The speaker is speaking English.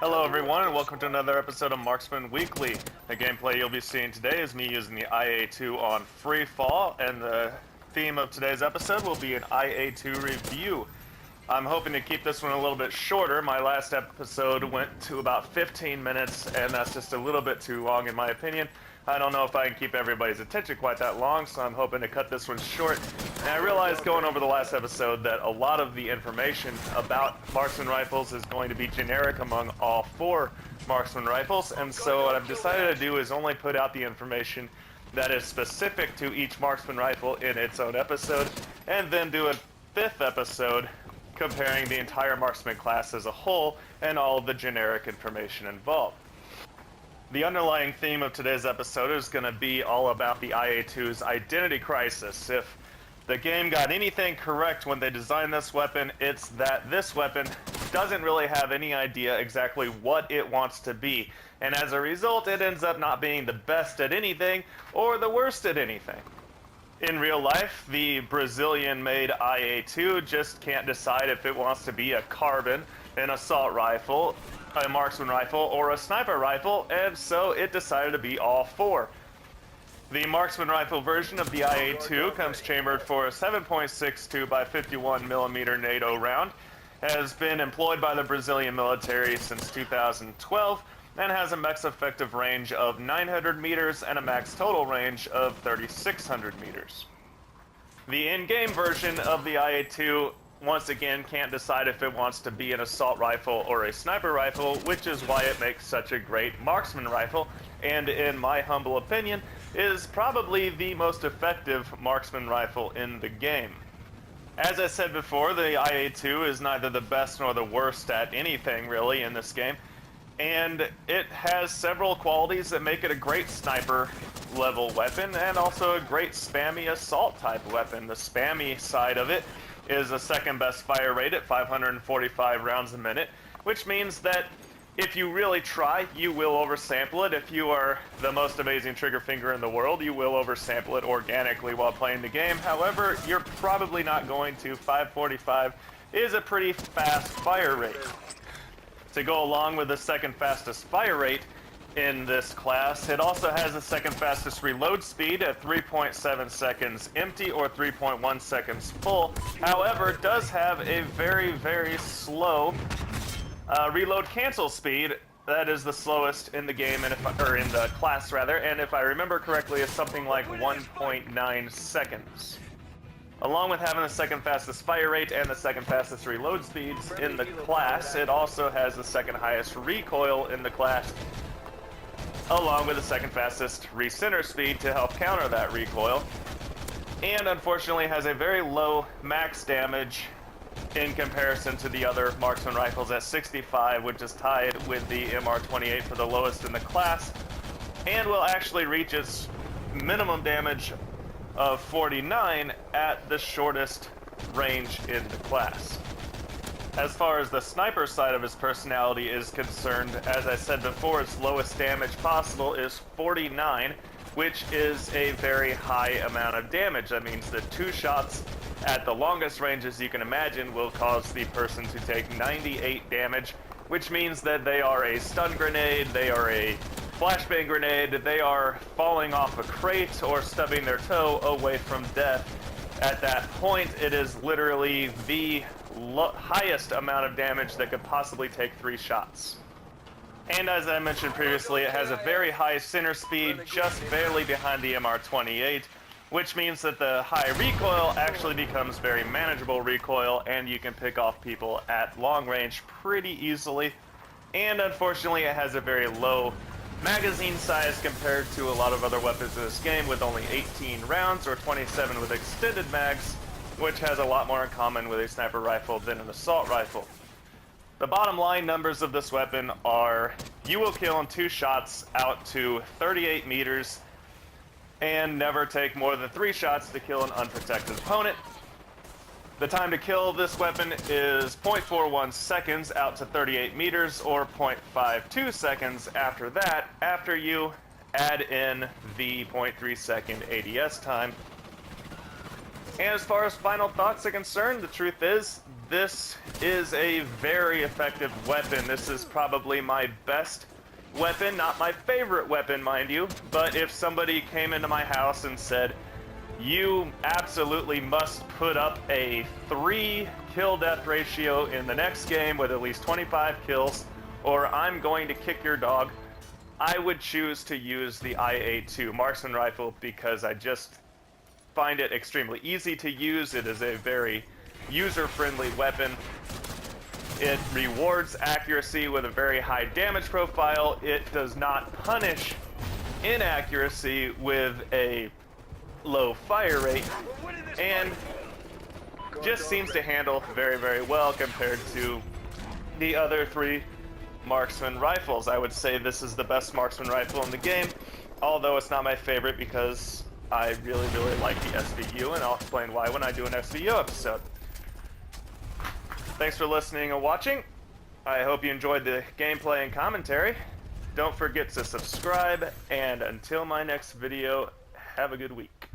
Hello everyone and welcome to another episode of Marksman Weekly. The gameplay you'll be seeing today is me using the IA-2 on FreeFall, and the theme of today's episode will be an IA-2 review. I'm hoping to keep this one a little bit shorter. My last episode went to about 15 minutes, and that's just a little bit too long in my opinion. I don't know if I can keep everybody's attention quite that long, so I'm hoping to cut this one short. And I realized going over the last episode that a lot of the information about marksman rifles is going to be generic among all four marksman rifles, and so what I've decided to do is only put out the information that is specific to each marksman rifle in its own episode, and then do a fifth episode comparing the entire marksman class as a whole and all of the generic information involved. The underlying theme of today's episode is going to be all about the IA-2's identity crisis. If the game got anything correct when they designed this weapon, it's that this weapon doesn't really have any idea exactly what it wants to be. And as a result, it ends up not being the best at anything or the worst at anything. In real life, the Brazilian-made IA-2 just can't decide if it wants to be a carbine, an assault rifle, a marksman rifle, or a sniper rifle, and so it decided to be all four. The marksman rifle version of the IA-2 comes chambered for a 7.62 by 51mm NATO round, has been employed by the Brazilian military since 2012, and has a max effective range of 900 meters and a max total range of 3,600 meters. The in-game version of the IA-2 once again can't decide if it wants to be an assault rifle or a sniper rifle, which is why it makes such a great marksman rifle, and in my humble opinion, is probably the most effective marksman rifle in the game. As I said before, the IA-2 is neither the best nor the worst at anything really in this game, and it has several qualities that make it a great sniper level weapon and also a great spammy assault type weapon. The spammy side of it is a second best fire rate at 545 rounds a minute, which means that if you really try, you will oversample it. If you are the most amazing trigger finger in the world, you will oversample it organically while playing the game. However, you're probably not going to. 545 is a pretty fast fire rate. To go along with the second fastest fire rate in this class, it also has the second fastest reload speed at 3.7 seconds empty or 3.1 seconds full. However, it does have a very slow reload cancel speed. That is the slowest in the game, and in the class rather, and if I remember correctly, it's something like 1.9 seconds. Along with having the second fastest fire rate and the second fastest reload speeds in the class, it also has the second highest recoil in the class, along with the second fastest recenter speed to help counter that recoil, and unfortunately has a very low max damage in comparison to the other marksman rifles at 65, which is tied with the MR28 for the lowest in the class, and will actually reach its minimum damage of 49 at the shortest range in the class. As far as the sniper side of his personality is concerned, as I said before, its lowest damage possible is 49, which is a very high amount of damage. That means that 2 shots at the longest ranges you can imagine will cause the person to take 98 damage, which means that they are a stun grenade, they are a flashbang grenade, they are falling off a crate or stubbing their toe away from death. At that point, it is literally the highest amount of damage that could possibly take 3 shots. And as I mentioned previously, it has a very high center speed, just barely behind the MR28, which means that the high recoil actually becomes very manageable recoil, and you can pick off people at long range pretty easily. And unfortunately, it has a very low magazine size compared to a lot of other weapons in this game, with only 18 rounds or 27 with extended mags, which has a lot more in common with a sniper rifle than an assault rifle. The bottom line numbers of this weapon are you will kill in 2 shots out to 38 meters and never take more than 3 shots to kill an unprotected opponent. The time to kill this weapon is 0.41 seconds out to 38 meters, or 0.52 seconds after that, after you add in the 0.3 second ADS time. And as far as final thoughts are concerned, the truth is, this is a very effective weapon. This is probably my best weapon, not my favorite weapon, mind you, but if somebody came into my house and said, you absolutely must put up a 3 kill-death ratio in the next game with at least 25 kills, or I'm going to kick your dog, I would choose to use the IA-2 marksman rifle because I just find it extremely easy to use. It is a very user-friendly weapon. It rewards accuracy with a very high damage profile. It does not punish inaccuracy with a low fire rate, and just seems to handle very, very well compared to the other 3 marksman rifles. I would say this is the best marksman rifle in the game, although it's not my favorite because I really, really like the SVU, and I'll explain why when I do an SVU episode. Thanks for listening and watching. I hope you enjoyed the gameplay and commentary. Don't forget to subscribe, and until my next video, have a good week.